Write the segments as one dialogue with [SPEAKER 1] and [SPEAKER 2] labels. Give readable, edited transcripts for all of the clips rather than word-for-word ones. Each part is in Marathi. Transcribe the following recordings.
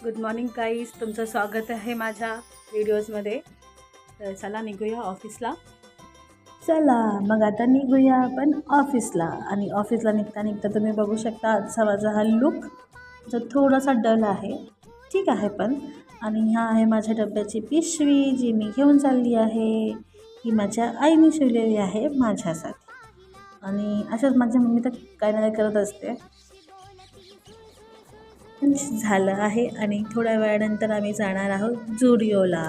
[SPEAKER 1] गुड मॉर्निंग गाईज, तुमचं स्वागत आहे माझ्या व्हिडिओजमध्ये. तर चला निघूया ऑफिसला. चला मग आता निघूया आपण ऑफिसला. आणि ऑफिसला निघता निघता तुम्ही बघू शकता आजचा माझा हा लुक जो थोडासा डल आहे, ठीक आहे पण. आणि हा आहे माझ्या डब्याची पिशवी जी मी घेऊन चालली आहे. ही माझ्या आईने शिवलेली आहे माझ्यासाठी. आणि अशाच माझ्या मम्मी तर काही ना काही करत असते. झालं आहे आणि थोड्या वेळानंतर आम्ही जाणार आहोत झुडिओला,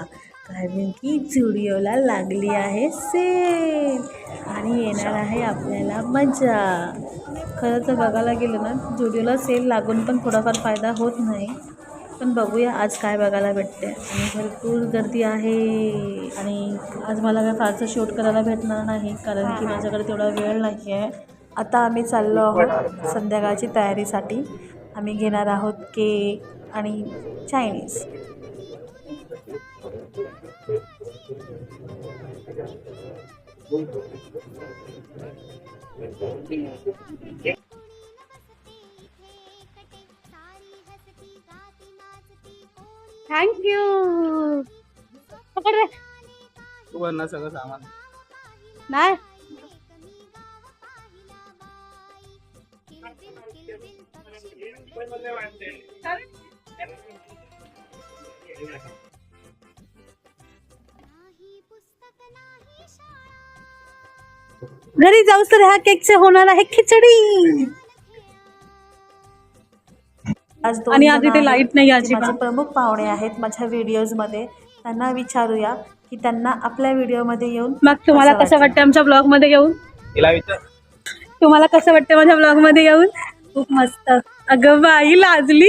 [SPEAKER 1] कारण की झुडिओला लागली आहे सेल आणि येणार आहे आपल्याला मजा. खरं तर बघायला गेलं ना, झुडिओला सेल लागून पण थोडाफार फायदा होत नाही, पण बघूया आज काय बघायला भेटते. आणि भरपूर गर्दी आहे आणि आज मला काय फारसं शूट करायला भेटणार नाही, कारण की माझ्याकडे तेवढा वेळ नाही आहे. आता आम्ही चाललो आहोत संध्याकाळची तयारीसाठी. आम्ही घेणार आहोत केक आणि चायनीज. थँक्यू. पकड रे.
[SPEAKER 2] तू ना सगळं सामान
[SPEAKER 1] नाही घरी जाऊस तर ह्या केकचे होणार आहे खिचडी. आज
[SPEAKER 3] आणि आज इथे लाईट नाही अजिबात.
[SPEAKER 1] माझे प्रमुख पाहुणे आहेत माझ्या व्हिडिओजमध्ये. त्यांना विचारूया की त्यांना आपल्या व्हिडिओमध्ये येऊन
[SPEAKER 3] मग तुम्हाला कसं वाटतं आमच्या ब्लॉग मध्ये येऊन?
[SPEAKER 2] तिला विचार.
[SPEAKER 3] तुम्हाला कसं वाटतं माझ्या ब्लॉग मध्ये येऊन? खूप मस्त. अगं बाई लाजली.